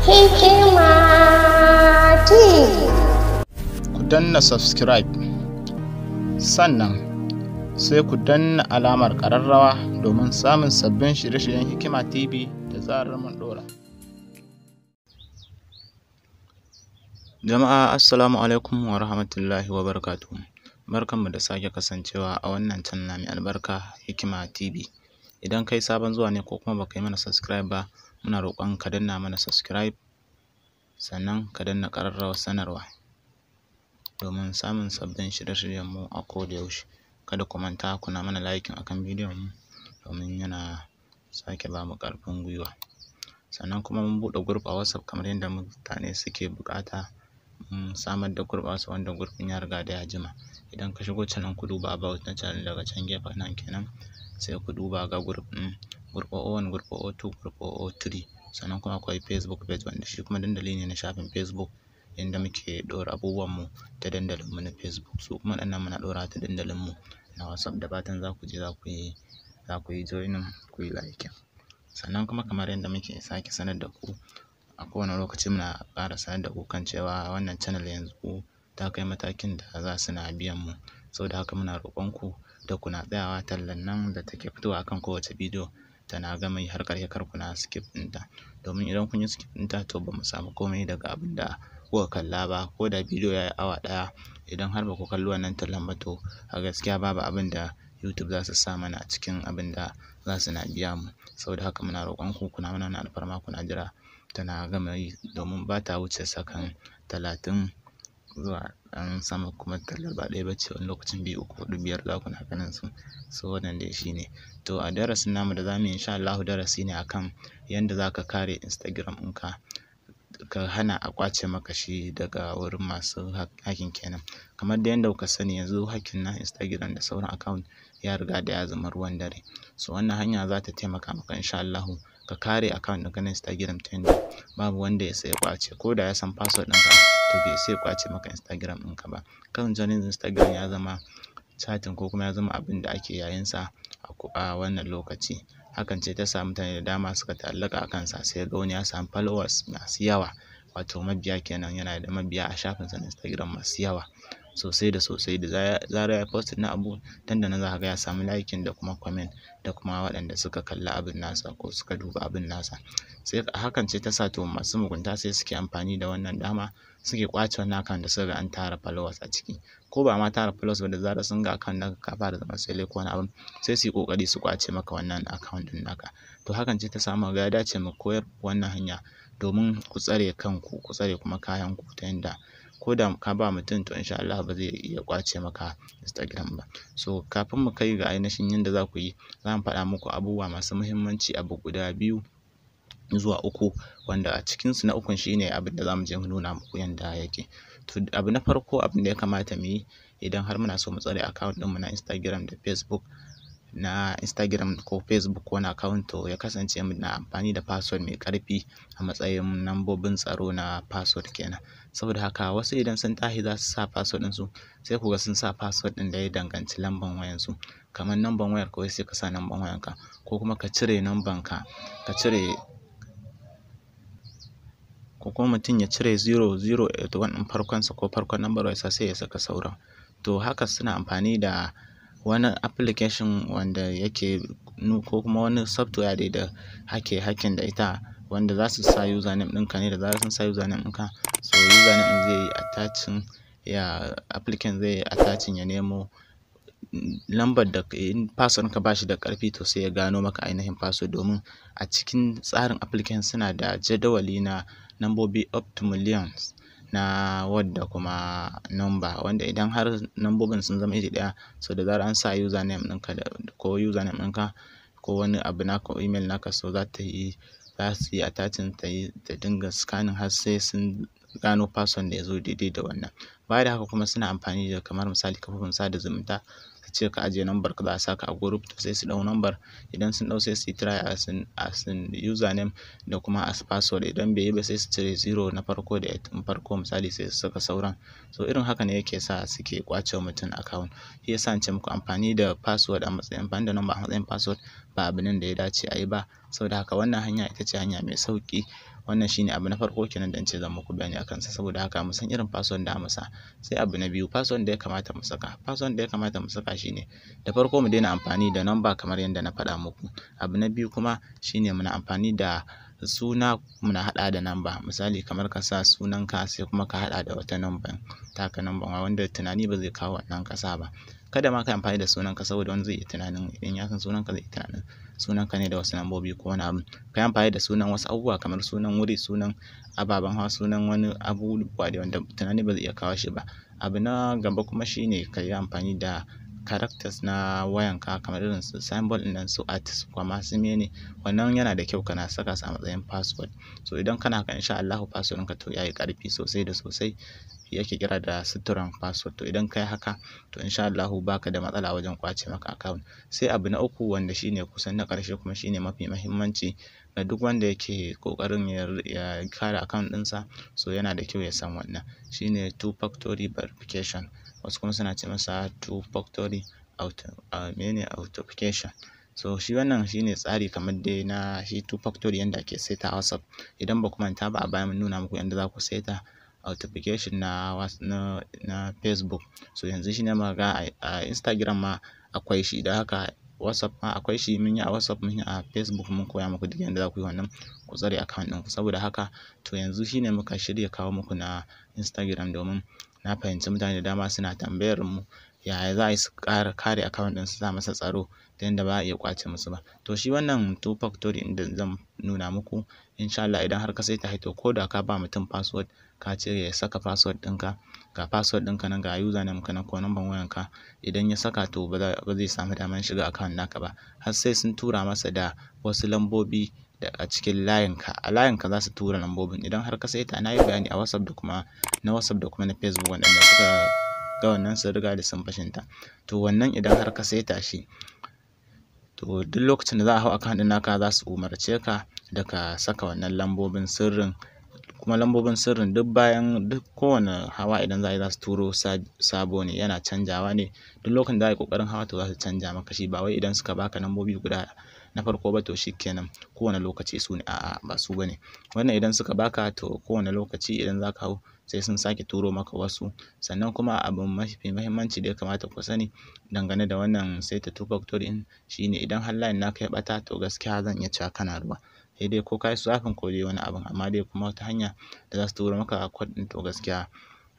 Hikima TV. Ku danna subscribe, sannan sai ku danna alamar ƙararrawa domin samun sabbin shirye-shiryen Hikima TV da zarar mun ɗora. Jama'a assalamu alaikum wa rahmatullahi wa barakatuhu. Barkanmu da sake kasancewa a wannan channel mai albarka Hikima TV. Idan kai sabon zuwa ne ko kuma baka yi mana subscribe ba, muna roƙon ka danna mana subscribe, sannan ka danna ƙararrawar sanarwa domin samun sabbin shirye-shiryenmu a koda yaushe. Kada ku manta kuna mana liking akan bidiyon mu domin yana sake ba mu ƙarfin gwiwa. Sannan kuma mun buɗe group a WhatsApp kamar yadda mutane suke buƙata. Mun samar da group a WhatsApp wanda group ɗin ya riga da ya jima. Idan ka shigo channel ku duba about na channel daga can gefen nan kenan, sai ku duba ga group ɗin, group 01, group 02, group 03. Sannan kuma akwai Facebook page wanda shi kuma dandali ne na shafin Facebook inda muke ɗora abubuwanmu ta dandalinmu na Facebook. Su kuma waɗannan muna ɗora ta dandalinmu na WhatsApp. Da fatan za ku je za ku yi joining, ku yi like. Sannan kuma kamar yadda muke sake sanar da ku a kowane lokaci, muna ƙara sanar da ku kan cewa wannan channel yanzu ta kai matakin da za su na biyan mu. Saboda haka muna roƙon ku da kuna tsayawa tallan nan da take fitowa akan kowace bidiyo tana gama yi har ƙarshe, kar kuna skip ɗinta. Domin idan kun yi skip ɗinta to ba mu samu komai daga abin da kuka kalla ba. Ko da bidiyo ya yi awa ɗaya, idan har ba ku kalli wannan tallan ba to a gaskiya babu abin da YouTube za su sa mana a cikin abin da za su na biya mu. Saboda haka muna roƙon ku kuna mana alfarma kuna jira tana gama yi, domin ba ta wuce sakan 30 zuwa ɗan sama, kuma tallar ba ɗaya bace, wani lokacin 2, 3, 4, 5 za ku na ganin su. So wannan dai shi ne. To a darasin namu da zamu yi insha Allahu darasi ne akan yanda za ka kare Instagram ɗinka, ka hana a ƙwace maka shi daga wurin masu hacking kenan. Kamar da yanda kuka sani yanzu hacking na Instagram da sauran account ya riga da ya zama ruwan dare. So wannan hanya za ta taimaka maka insha Allahu ka kare account ɗinka na Instagram ta yanda babu wanda ya sai ya ƙwace. Ko da ya san password ɗinka to bai sai ya ƙwace maka Instagram ɗinka ba. Kasancewar Instagram ya zama chatting ko kuma ya zama abin da ake yayinsa a wannan lokaci, hakan ce ta sa mutane da dama suka ta'allaka a kansa. Sai ga wani ya samu followers masu yawa, wato mabiya kenan, yana da mabiya a shafinsa na Instagram masu yawa sosai da sosai. Da zarar ya post na abu, dandanan za ka ga ya samu liking da kuma comment da kuma waɗanda suka kalla abin nasa ko suka duba abin nasa. Sai hakan ce ta sa to masu mugunta sai suke amfani da wannan dama suke ƙwace wannan account da suka ga an tara followers a ciki. Ko ba ma tara followers ba, da zarar sun ga account naka ka fara zama sai ko wani abun, sai su yi ƙoƙari su ƙwace maka wannan account ɗin naka. To hakan ce ta sa muka ga ya dace mu koyar wannan hanya domin ku tsare kanku, ku tsare kuma kayanku, ta yanda ko da ka ba mutum to insha Allah ba zai iya ƙwace maka Instagram ba. So kafin mu kai ga ainihin yanda za ku yi, za mu faɗa muku abubuwa masu muhimmanci, abu guda 2 zuwa 3, wanda a cikinsu na 3 shine abin da za mu je mu nuna muku yanda yake. To abu na farko, abin da ya kamata mu yi idan har muna so mu tsare account ɗinmu na Instagram da Facebook, na Instagram ko Facebook wani account, to ya kasance muna amfani da password mai ƙarfi a matsayin lambobin tsaro na password kenan. Saboda haka wasu idan sun tashi za su sa password ɗinsu, sai ku ga sun sa password ɗin da ya danganci lambar wayansu. Kamar lambar wayar kawai sai ka sa lambar wayanka, ko kuma ka cire lambar ka cire, ko kuma mutum ya cire 001 ɗin farkonsa ko farkon lambar wayarsa sai ya saka sauran. To haka suna amfani da wani application wanda yake ko kuma wani software dai da ake hacking da ita, wanda za su sa username ɗinka ne. Da zarar sun sa username ɗinka, so username ɗin zai yi attaching, application zai yi attaching ya nemo lambar da in password ka ba shi da ƙarfi to sai ya gano maka ainihin password. Domin a cikin tsarin application suna da jadawali na lambobi up to millions na word da kuma number, wanda idan har lambobin sun zama iri ɗaya, so da zarar an sa username ɗinka ko username ɗinka ko wani abu naka, email naka, so za su yi attaching ta dinga scanning har sai sun gano password da ya zo daidai da wannan. Baya da haka kuma suna amfani da kamar misali kafofin sada zumunta, ka ce ka ajiye number ka za a saka a group, to sai su ɗau number, idan sun ɗau sai su yi try as username da kuma as password. Idan bai yi ba sai su cire 0 na farko da 8 ɗin farko misali, sai su saka sauran. So irin haka ne yake sa suke ƙwace wa mutum account. Shi yasa nace muku amfani da password a matsayin, amfani da number a matsayin password ba abu ne da ya dace a yi ba. Saboda haka wannan hanya ita ce hanya mai sauƙi wannan shine abu na farko kenan da ce zan muku bayani akan sa. Saboda haka mu san irin password da mu sa. Sai abu na biyu, password da ya kamata mu saka. Password da ya kamata mu saka shine da farko mu daina amfani da number kamar yadda na faɗa muku. Abu na biyu kuma shine muna amfani da suna muna haɗa da number. Misali kamar ka sa sunanka sai kuma ka haɗa da wata number, taka number wanda tunani ba zai kawo wannan ka sa ba. Kada ma ka amfani da sunanka saboda wani zai yi tunanin idan ya san sunanka zai yi tunanin sunanka ne da wasu lambobi ko wani abu. Ka yi amfani da sunan wasu abubuwa kamar sunan wuri, sunan ababen hawa, sunan wani abubuwa da wanda tunani ba zai iya kawo shi ba. Abu na gaba kuma shine ka yi amfani da characters na wayanka kamar irin su symbol ɗin nan, su at, su comma, su mene. Wannan yana da kyau kana saka su a matsayin password. So idan kana haka insha Allahu password ɗinka to yayi ƙarfi sosai da sosai, yake kira da suturan password. To idan ka yi haka to insha Allahu baka da matsala wajen ƙwace maka account. Sai abu na uku wanda shine kusan na ƙarshe kuma shine mafi muhimmanci ga duk wanda yake ƙoƙarin ya kare account ɗinsa, so yana da kyau ya san wannan shine two factor verification. Wasu kuma suna ce masa two factor authentication. So shi wannan shine tsari kamar dai na shi two factor yanda ake saita a WhatsApp. Idan ba ku manta ba a baya mun nuna muku yanda za ku saita authentication na Facebook. So yanzu shine muka ga a Instagram ma akwai shi, da haka WhatsApp ma akwai shi. Mun yi a WhatsApp, mun yi a Facebook, mun koya muku duk yanda za ku yi wannan ku tsare account ɗinku. Saboda haka to yanzu shine muka shirya kawo muku na Instagram, domin na fahimci mutane da dama suna tambayar mu yaya za a yi su kare account ɗin su sa masa tsaro ta yanda ba a iya ƙwace musu ba. To shi wannan two factor ɗin da zan nuna muku insha Allah idan har ka saita shi to ko da ka ba mutum password ka ce ya saka password ɗinka, ga password ɗinka nan, ga username ka nan ko number wayanka, idan ya saka to ba zai samu damar shiga account naka ba har sai sun tura masa da wasu lambobi a cikin layinka. A layinka za su tura lambobin. Idan har ka saita, na yi bayani a WhatsApp da kuma na Facebook waɗanda suka ga wannan sun riga da sun fahimta. To wannan idan har ka saita shi to duk lokacin da za a hau account ɗin naka za su umarce ka da ka saka wannan lambobin sirrin. Kuma lambobin sirrin duk bayan kowane hawa idan za a yi za su turo sabo ne, yana canjawa ne. Duk lokacin da za a yi ƙoƙarin hawa to za su canja maka shi. Ba wai idan suka baka lambobi guda na farko ba to shikenan kowane lokaci su ne, a'a ba su bane. Wannan idan suka baka to kowane lokaci idan za ka hau sai sun sake turo maka wasu. Sannan kuma abu mafi muhimmanci da ya kamata ku sani dangane da wannan saita two factor ɗin shine idan har line naka ya ɓata to gaskiya zan iya cewa kana ruwa. Sai dai ko ka yi swapping ko dai wani abun, amma dai kuma wata hanya da za su turo maka code ɗin to gaskiya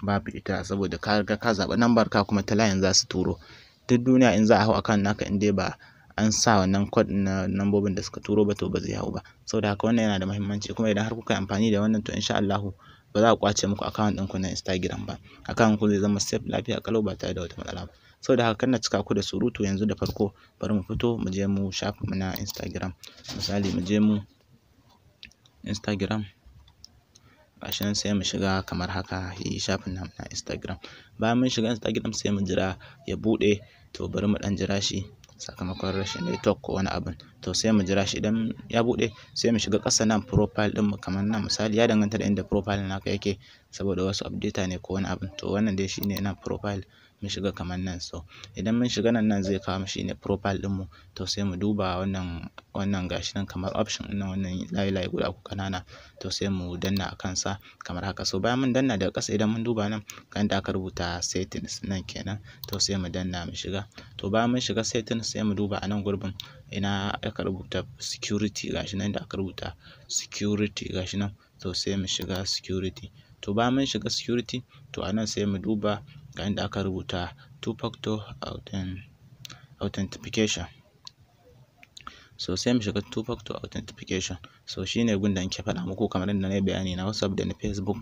babu ita, saboda ka riga ka zaɓi number ka kuma ta layin za su turo. Duk duniya in za a hau account naka in dai ba an sa wannan code na lambobin da suka turo ba to ba zai hau ba. Saboda haka wannan yana da muhimmanci, kuma idan har kuka yi amfani da wannan to insha Allahu ba za a ƙwace muku account ɗinku na Instagram ba. Account ku zai zama safe, lafiya ƙalau ba tare da wata matsala ba. Saboda haka kar na cika ku da surutu yanzu, da farko bari mu fito mu je mu shafinmu na Instagram. Misali mu je mu Instagram, gashi nan sai mu shiga kamar haka, shafin namu na Instagram. Bayan mun shiga Instagram sai mu jira ya buɗe. To bari mu ɗan jira shi sakamakon rashin network ko wani abun. To sai mu jira shi, idan ya buɗe sai mu shiga ƙasa nan profile ɗinmu kamar nan. Misali ya danganta da inda profile naka yake, saboda wasu updater ne ko wani abun. To wannan dai shine nan profile, mun shiga kamar nan. So idan mun shiga nan zai kawo mu shine profile ɗinmu. To sai mu duba wannan gashi nan kamar option ɗin nan, wannan layi guda uku ƙanana. To sai mu danna a kansa kamar haka. So bayan mun danna daga ƙasa idan mun duba nan ga inda aka rubuta settings nan kenan, to sai mu danna mu shiga. To bayan mun shiga settings sai mu duba a nan gurbin ina aka rubuta security, gashi nan da aka rubuta security gashi nan. To sai mu shiga security. To bayan mun shiga security to a nan sai mu duba ga inda aka rubuta two factor authentication. So sai mu shiga two factor authentication. So shine gunda nake faɗa muku kamar yadda na yi bayani na WhatsApp da na Facebook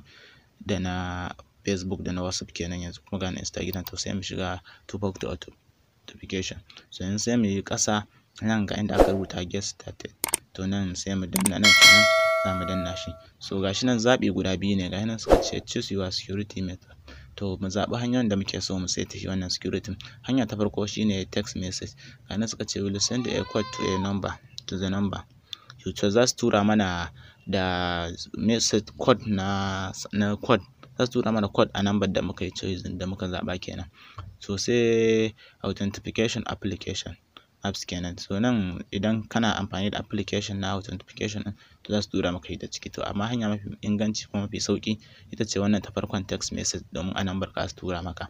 da na WhatsApp kenan. Yanzu kuma ga na Instagram. To sai mu shiga two factor authentication. So yanzu sai mu yi ƙasa nan ga inda aka rubuta get started. To nan sai mu danna nan kenan, za mu danna shi. So gashi nan zaɓi guda biyu ne, gashi nan suka ce choose your security method. To mu zaɓi hanyoyin da muke so mu saita shi wannan security. Hanya ta farko shine text message. Gashi nan suka ce will send a code to the number you chose. Za su tura mana da message code na code. Za su tura mana code a number da muka yi choosing, da muka zaɓa kenan. So sai authentication application. apps kenan. So nan idan kana amfani da application na authentication ɗin to za su tura maka ita ciki. To amma hanya mafi inganci kuma mafi sauƙi ita ce wannan ta farkon text message domin a nan barka su tura maka.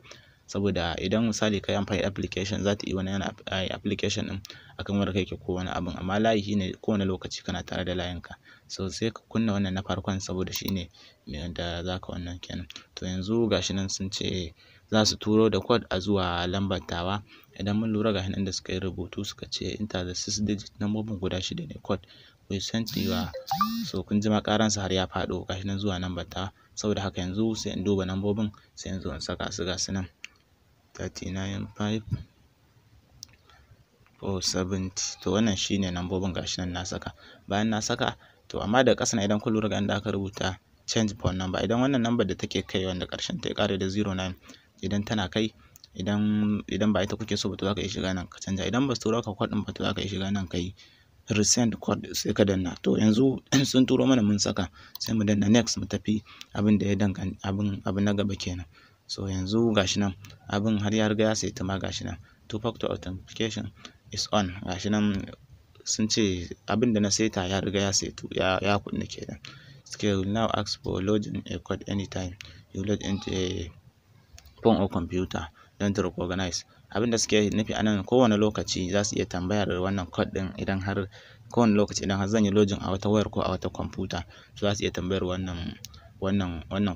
Saboda idan misali ka yi amfani da application za ta yi wani yana application ɗin akan wayar yake ko wani abun, amma layi shine kowane lokaci kana tare da layinka. So sai ka kunna wannan na farkon saboda shine da za ka wannan kenan. To yanzu gashi nan sun ce za su turo da code a zuwa lambar tawa. Idan mun lura gashi nan da suka yi rubutu suka ce enter the 6 digit lambobin guda 6 ne code we sent you. So kun ji makaransa har ya faɗo gashi nan zuwa lambar tawa. Saboda haka yanzu sai in duba lambobin sai in zo in saka su gasu nan 395,470. To wannan shine lambobin gashi nan na saka. Bayan na saka to amma da ƙasa idan kun lura ga inda aka rubuta change phone number, idan wannan number da take kai wanda ƙarshen ta ya ƙare da 09 idan tana kai, idan ba ita kuke so ba to za ka iya shiga nan ka canja. Idan ba su turo ka code ɗin ba to za ka iya shiga nan ka yi resend code sai ka danna. To yanzu sun turo mana mun saka sai mu danna next mu tafi abin da ya danganci abin na gaba kenan. So yanzu gashi nan abin har ya riga ya saita ma gashi nan two factor authentication is on gashi nan sun ce abin da na saita ya riga ya saitu ya kunna kenan. Scale now ask for login a code anytime you log into a phone or computer don't recognize. Abin da suke nufi anan kowane lokaci za su iya tambayar wannan code ɗin idan har kowane lokaci idan har zan yi login a wata wayar ko a wata kwamfuta to za su iya tambayar wannan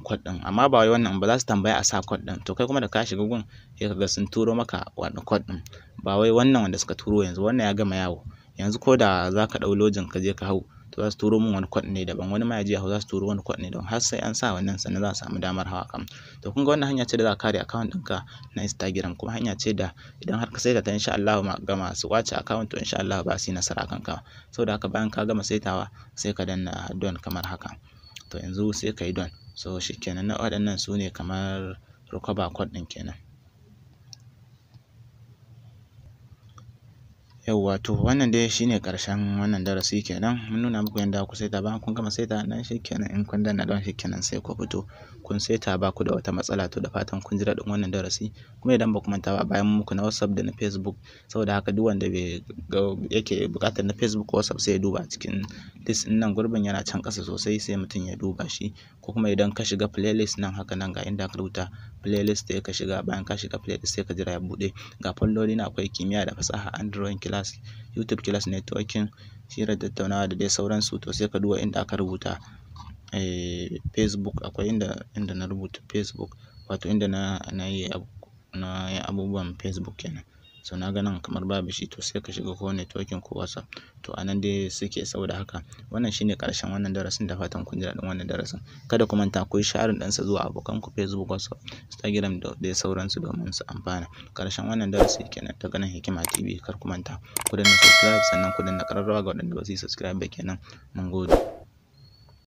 code ɗin, amma ba wai wannan ba za su tambaya a sa code ɗin. To kai kuma da ka shiga gun sai ka ga sun turo maka wannan code ɗin, ba wai wannan wanda suka turo yanzu wannan ya gama yawo. Yanzu ko da za ka ɗau login ka je ka hau to za su turo min wani code ne daban, wani ma ya je ya hau za su turo wani code ne daban har sai an sa wannan sannan za a samu damar hawa kam. To kun ga wannan hanya ce da za ka kare account ɗinka na Instagram, kuma hanya ce da idan har ka saita ta insha Allah ga masu ƙwace account to insha Allah ba su yi nasara kan ka. Saboda haka bayan ka gama saitawa sai ka danna done kamar haka. To yanzu sai ka yi done. So shikenan na waɗannan su ne kamar recover code ɗin kenan. Yauwa to wannan dai shine ƙarshen wannan darasi kenan. Mun nuna muku yadda ku saita bayan kun gama saita nan shikenan in kun danna don shikenan sai ku fito kun saita ba ku da wata matsala. To da fatan kun ji daɗin wannan darasi, kuma idan ba ku manta ba bayan muku na WhatsApp da na Facebook, saboda haka duk wanda yake buƙatar na Facebook ko WhatsApp sai ya duba cikin list ɗin nan gurbin yana can ƙasa sosai sai mutum ya duba shi, ko kuma idan ka shiga playlist nan haka nan ga inda aka rubuta playlist sai ka shiga. Bayan ka shiga playlist sai ka jira ya buɗe ga foldoli na akwai kimiyya da fasaha, Android class, YouTube class, networking, hirar tattaunawa da dai sauransu. To sai ka duba inda aka rubuta Facebook, akwai inda na rubuta Facebook wato inda na yi abubuwan Facebook kenan. So na ga nan kamar babu shi to sai ka shiga ko networking ko WhatsApp to anan dai suke. Saboda haka wannan shine ƙarshen wannan darasin, da fatan kun ji daɗin wannan darasin. Kada ku manta ku yi sharing ɗinsa zuwa abokanku Facebook, WhatsApp, Instagram da dai sauransu domin su amfana. Ƙarshen wannan darasi kenan daga nan Hikima TV. Kar ku manta ku danna subscribe sannan ku danna ƙararrawa ga waɗanda ba su yi subscribe ba kenan. Mun gode.